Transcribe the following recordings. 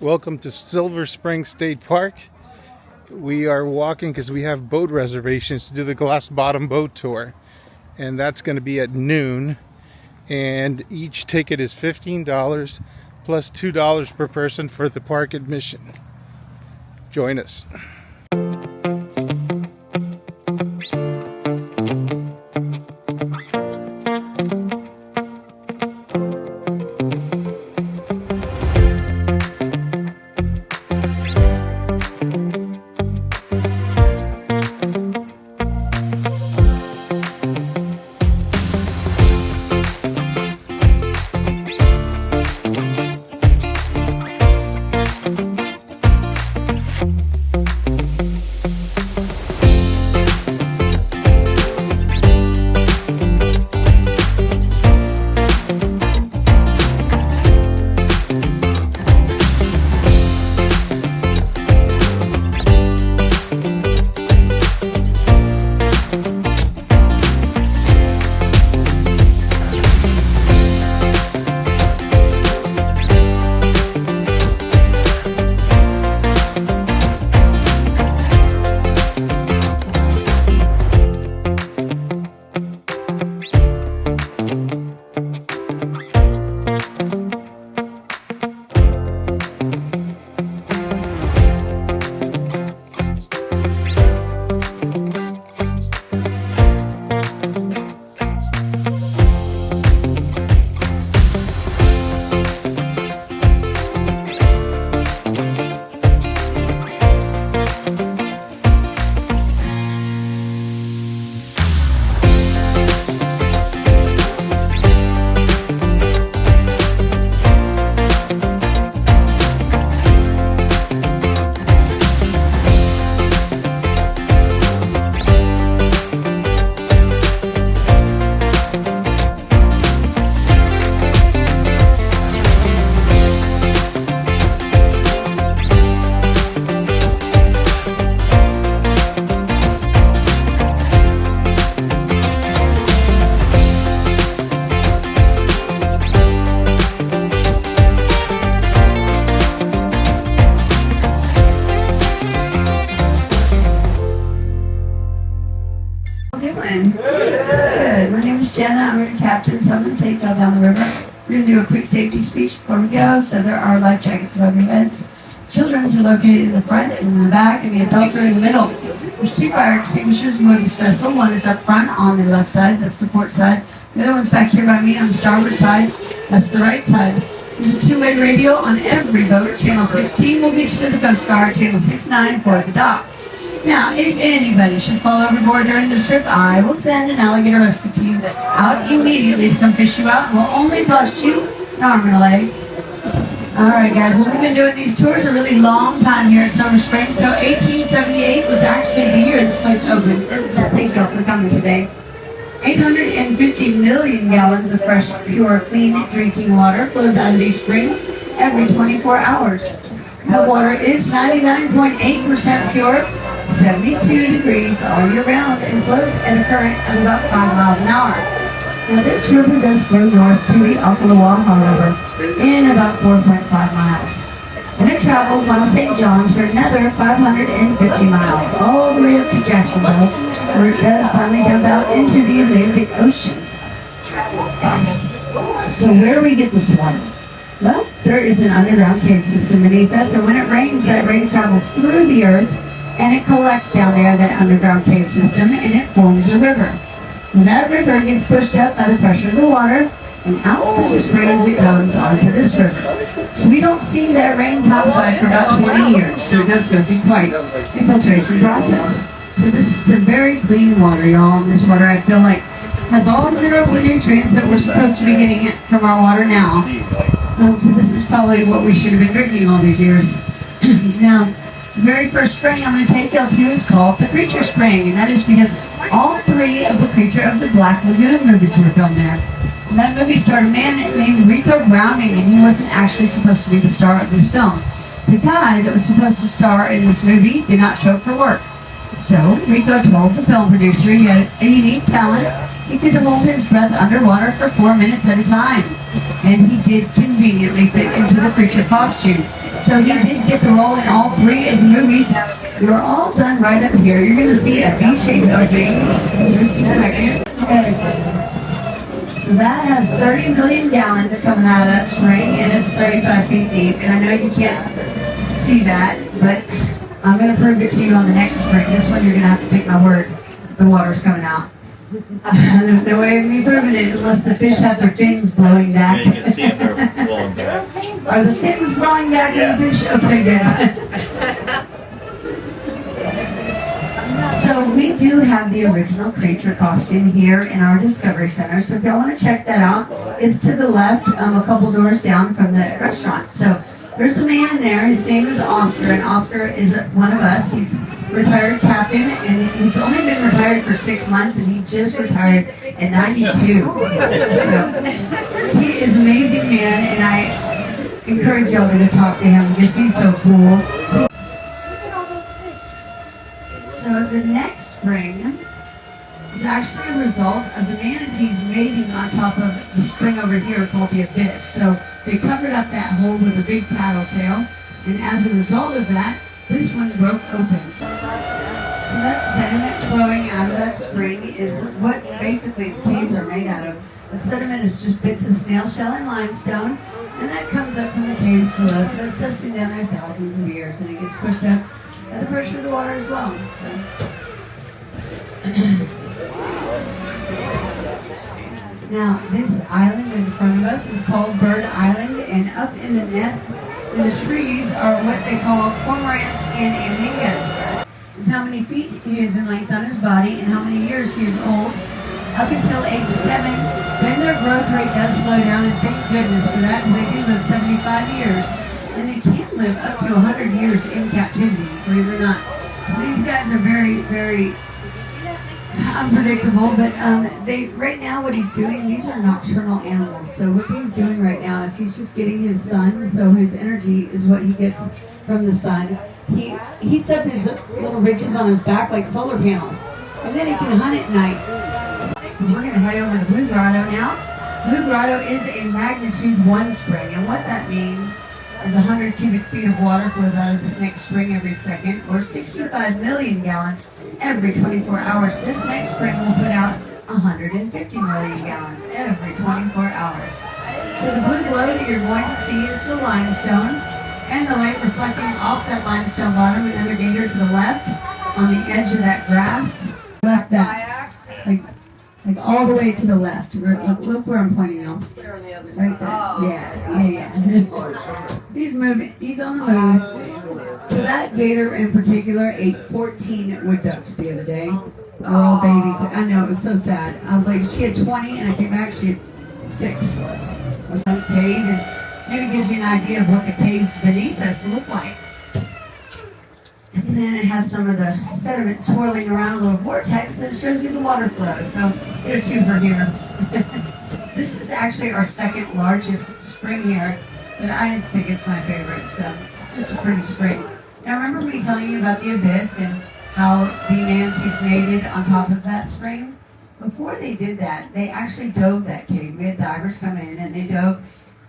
Welcome to Silver Spring State Park. We are walking because we have boat reservations to do the Glass Bottom boat tour, and that's going to be at noon. And each ticket is $15 plus $2 per person for the park admission. Join us. Good. My name is Jenna. I'm your captain, so I'm going to take y'all down the river. We're going to do a quick safety speech before we go. So there are life jackets above your heads. Children's are located in the front and in the back, and the adults are in the middle. There's 2 fire extinguishers aboard this vessel. One is up front on the left side, that's the port side. The other one's back here by me on the starboard side, that's the right side. There's a 2-way radio on every boat. Channel 16 will get you to the Coast Guard, Channel 69 for the dock. Now, if anybody should fall overboard during this trip, I will send an alligator rescue team out immediately to come fish you out. It will only cost you an arm and a leg. All right, guys, we've been doing these tours a really long time here at Silver Spring. So 1878 was actually the year this place opened. So thank y'all for coming today. 850 million gallons of fresh, pure, clean drinking water flows out of these springs every 24 hours. The water is 99.8% pure, 72 degrees all year round, and flows at a current of about 5 miles an hour. Now this river does flow north to the Ocala River in about 4.5 miles. Then it travels on St. John's for another 550 miles, all the way up to Jacksonville, where it does finally dump out into the Atlantic Ocean. So where do we get this water? Well, there is an underground cave system beneath us, and when it rains, that rain travels through the earth, and it collects down there, that underground cave system, and it forms a river. And that river gets pushed up by the pressure of the water, and out through the springs it comes onto this river. So we don't see that rain topside for about 20 years, so it does go through quite a filtration process. So this is a very clean water, y'all, and this water I feel like has all the minerals and nutrients that we're supposed to be getting it from our water now. So this is probably what we should have been drinking all these years. Now, the very first spring I'm going to take y'all to is called the Creature Spring, and that is because all 3 of the Creature of the Black Lagoon movies were filmed there. And that movie starred a man named Rico Browning, and he wasn't actually supposed to be the star of this film. The guy that was supposed to star in this movie did not show up for work. So Rico told the film producer he had a unique talent. He could hold his breath underwater for 4 minutes at a time. And he did conveniently fit into the creature costume. So he did get the role in all 3 of the movies. You're all done right up here. You're going to see a V-shaped opening in just a second. So that has 30 million gallons coming out of that spring, and it's 35 feet deep. And I know you can't see that, but I'm going to prove it to you on the next spring. This one you're going to have to take my word. The water's coming out. There's no way of me proving it unless the fish have their fins blowing back. Yeah, you can see them, they're blowing back. Are the fins blowing back in the fish? Okay, good. So we do have the original creature costume here in our Discovery Center. So if y'all want to check that out, it's to the left, a couple doors down from the restaurant. So there's a man in there. His name is Oscar, and Oscar is one of us. He's retired captain, and he's only been retired for 6 months, and he just retired at 92. So he is an amazing man, and I encourage y'all to go talk to him because he's so cool. So the next spring is actually a result of the manatees mating on top of the spring over here called the Abyss. So they covered up that hole with a big paddle tail, and as a result of that, this one broke open. So that sediment flowing out of that spring is what basically the caves are made out of. The sediment is just bits of snail shell and limestone, and that comes up from the caves below. So that's just been down there thousands of years, and it gets pushed up by the pressure of the water as well. So. Now, this island in front of us is called Bird Island, and up in the nests in the trees are what they call cormorants and anhingas. It's how many feet he is in length on his body and how many years he is old. Up until age 7, when their growth rate does slow down, and thank goodness for that, because they do live 75 years, and they can live up to 100 years in captivity, believe it or not. So these guys are very, very unpredictable, but right now what he's doing, these are nocturnal animals. So what he's doing right now is he's just getting his sun, so his energy is what he gets from the sun. He heats up his little ridges on his back like solar panels, and then he can hunt at night. So we're going to head over to Blue Grotto now. Blue Grotto is a magnitude 1 spring, and what that means is 100 cubic feet of water flows out of this next spring every second, or 65 million gallons every 24 hours. This next spring will put out 150 million gallons every 24 hours. So the blue glow that you're going to see is the limestone, and the light reflecting off that limestone bottom. Another gator to the left on the edge of that grass. Left back, like all the way to the left. Look where I'm pointing now. Right there. Yeah. He's moving. He's on the move. So that gator in particular ate 14 wood ducks the other day. They're all babies. I know, it was so sad. I was like, she had 20, and I came back, she had 6. I was on a cave, and maybe gives you an idea of what the caves beneath us look like. And then it has some of the sediment swirling around a little vortex that shows you the water flow. So get a twofer here. This is actually our second largest spring here, but I think it's my favorite. So it's just a pretty spring. Now remember me telling you about the Abyss and how the manatees mated on top of that spring? Before they did that, they actually dove that cave. We had divers come in and they dove.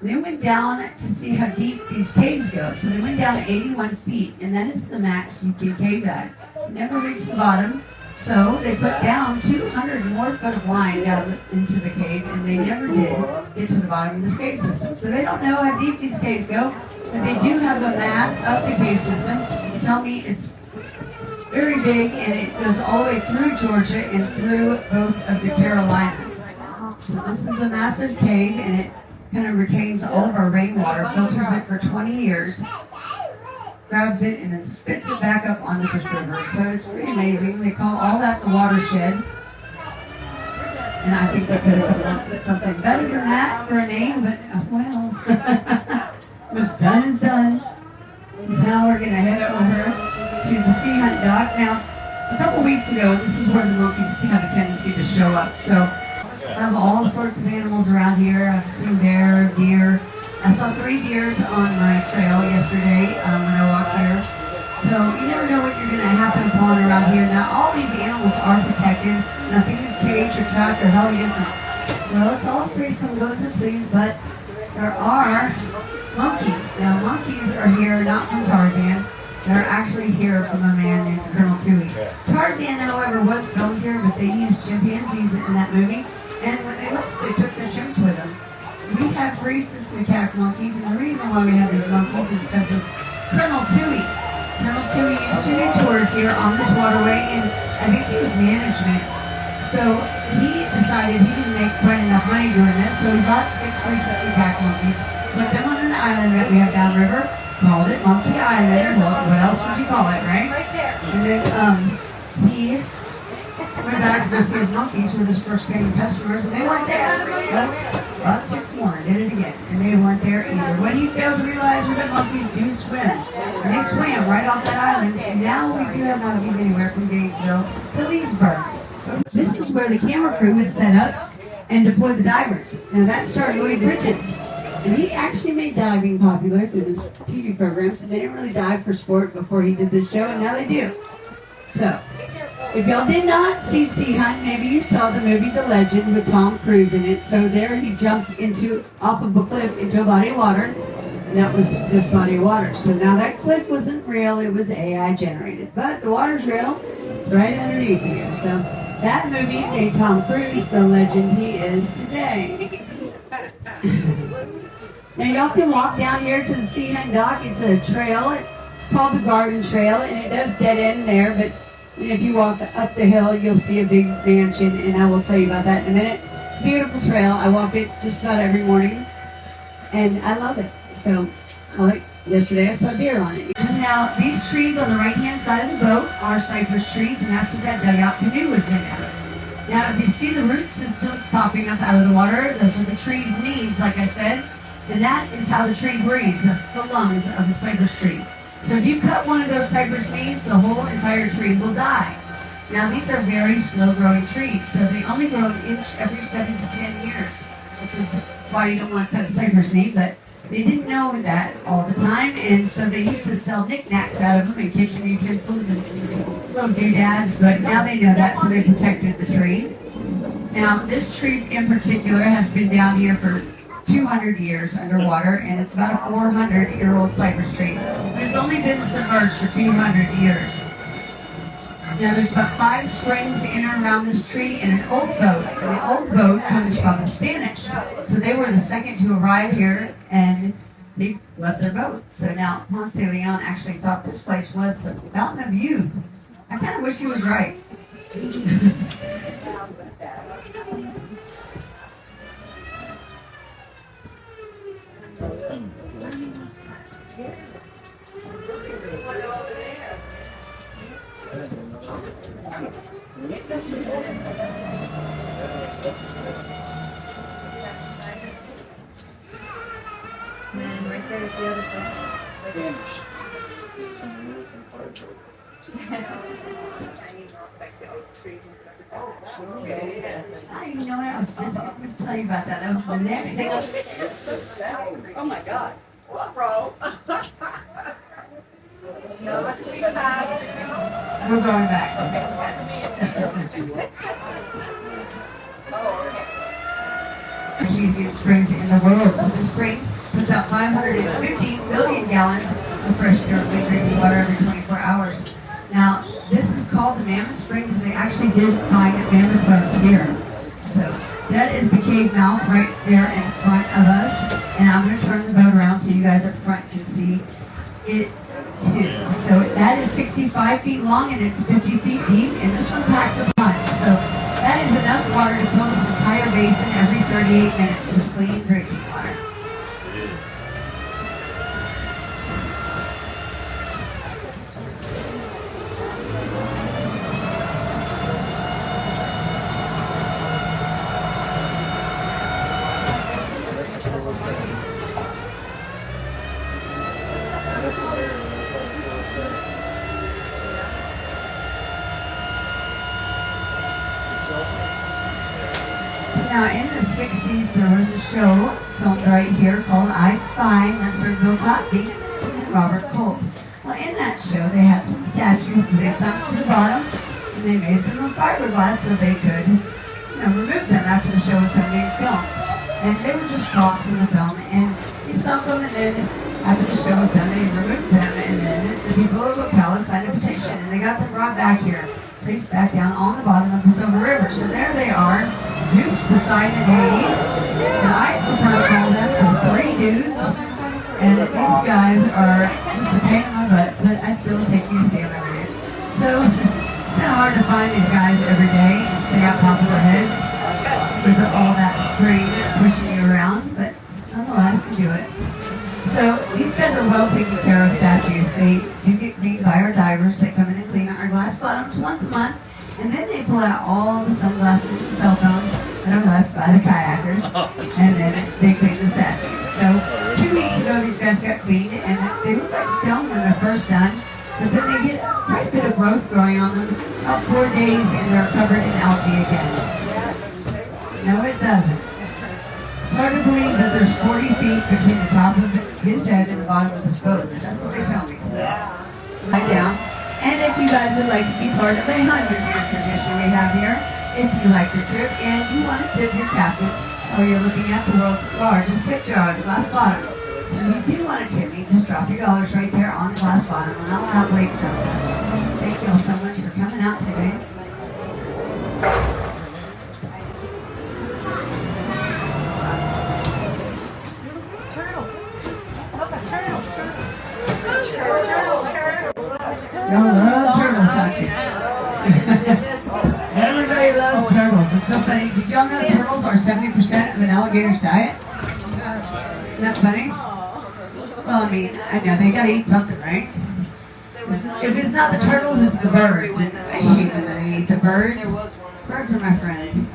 They went down to see how deep these caves go. So they went down 81 feet, and that is the max you can cave at. Never reached the bottom. So they put down 200 more foot of line down into the cave, and they never did get to the bottom of this cave system. So they don't know how deep these caves go, but they do have a map of the cave system. They tell me it's very big, and it goes all the way through Georgia and through both of the Carolinas. So this is a massive cave, and it kind of retains all of our rainwater, filters it for 20 years, grabs it, and then spits it back up onto this river. So it's pretty amazing. They call all that the watershed. And I think they could have come up with something better than that for a name, but well, what's done is done. Now we're going to head over to the sea hunt dock. Now, a couple weeks ago, this is where the monkeys have a tendency to show up. So I have all sorts of animals around here. I've seen bear, deer. I saw 3 deers on my trail yesterday when I walked here. So you never know what you're going to happen upon around here. Now all these animals are protected. Nothing is caged or trapped or held against us. Well, it's all free to come go as it please, but there are Monkeys. Now, monkeys are here not from Tarzan. They're actually here from a man named Colonel Tui. Tarzan, however, was filmed here, but they used chimpanzees in that movie. And when they left, they took their chimps with them. We have rhesus macaque monkeys, and the reason why we have these monkeys is because of Colonel Tui. Colonel Tui used to do tours here on this waterway, and I think he was management. So he decided he didn't make quite enough money doing this, so he bought 6 rhesus macaque monkeys, put them on an island that we have downriver, called it Monkey Island. Well, what else would you call it, right? Right there. And then he went back to go see his monkeys with his first paying customers, and they weren't there. So bought 6 more, did it again, and they weren't there either. What he failed to realize was that monkeys do swim. And they swam right off that island, and now we do have monkeys anywhere from Gainesville to Leesburg. This is where the camera crew would set up and deploy the divers. Now that started Lloyd Bridges. And he actually made diving popular through this TV program, so they didn't really dive for sport before he did this show, and now they do. So, if y'all did not see Sea Hunt, maybe you saw the movie The Legend with Tom Cruise in it. So there he jumps off of a cliff into a body of water, and that was this body of water. So now that cliff wasn't real, it was AI generated. But the water's real, it's right underneath you. So that movie made Tom Cruise the legend he is today. Now y'all can walk down here to the Sea Hunt dock. It's a trail. It's called the Garden Trail, and it does dead end there, but if you walk up the hill, you'll see a big mansion, and I will tell you about that in a minute. It's a beautiful trail. I walk it just about every morning, and I love it. So, yesterday I saw deer on it. Now, these trees on the right-hand side of the boat are cypress trees, and that's what that dugout canoe was made out of. Now, if you see the root systems popping up out of the water, those are the tree's knees, like I said, and that is how the tree breathes. That's the lungs of the cypress tree. So if you cut one of those cypress leaves, the whole entire tree will die. Now these are very slow-growing trees, so they only grow an inch every 7 to 10 years, which is why you don't want to cut a cypress leaf, but they didn't know that all the time, and so they used to sell knickknacks out of them and kitchen utensils and little doodads, but now they know that, so they protected the tree. Now this tree in particular has been down here for 200 years underwater, and it's about a 400-year-old cypress tree, but it's only been submerged for 200 years. Now there's about 5 springs in and around this tree and an old boat. And the old boat comes from the Spanish, so they were the second to arrive here, and they left their boat. So now Ponce de Leon actually thought this place was the Fountain of Youth. I kind of wish he was right. And right there is the other side. You know what? I was just going to tell you about that. That was the next thing. Oh my God. What, bro? No, let's leave it back. We're going back. Easiest springs in the world. So this spring puts out 550 billion gallons of fresh, pure, clean drinking water every 24 hours. Now, this is called the Mammoth Spring because they actually did find mammoth bones here. So that is the cave mouth right there in front of us. And I'm going to turn the boat around so you guys up front can see it too. So that is 65 feet long and it's 50 feet deep, and this one packs a punch. So that is enough water to fill this entire basin every 38 minutes with clean drinking water. Now, in the 60s, there was a show filmed right here called I Spy. That starred Bill Cosby and Robert Culp. Well, in that show, they had some statues that they sunk to the bottom, and they made them of fiberglass so they could, remove them after the show was done being filmed. And they were just props in the film, and sunk them, and then after the show was done, they removed them, and then the people of Ocala signed a petition, and they got them brought back here, placed back down on the bottom of the Silver River. So there they are, Zeus, Poseidon, and Hades, and I prefer to call them the three dudes, and these guys are just a pain in my butt, but I still take you to see them every day. So it's kind of hard to find these guys every day and stay on top of their heads with all that screen pushing you around, but nonetheless, we do it. So these guys are well taken care of statues. They do get cleaned by our divers. They come in and clean our glass bottoms once a month, and then they pull out all the sunglasses and cell phones that are left by the kayakers, and then they clean the statues. So 2 weeks ago, these guys got cleaned, and they look like stone when they're first done, but then they get quite a bit of growth growing on them. About 4 days, and they're covered in algae again. No, it doesn't. It's hard to believe that there's 40 feet between the top of his head and the bottom of his boat. That's what they tell me. So, right down. And if you guys would like to be part of a 100-year tradition we have here, if you like to trip and you want to tip your captain, or you're looking at the world's largest tip jar, the glass bottom. So if you do want to tip me, just drop your dollars right there on the glass bottom, and I'll happily accept them. Thank you all so much for coming out today. Y'all love turtles, don't you? Everybody loves turtles. It's so funny. Did y'all know turtles are 70% of an alligator's diet? Isn't that funny? Well, I mean, I know they gotta eat something, right? If it's not the turtles, it's the birds. And I hate when they eat the birds. Birds are my friends.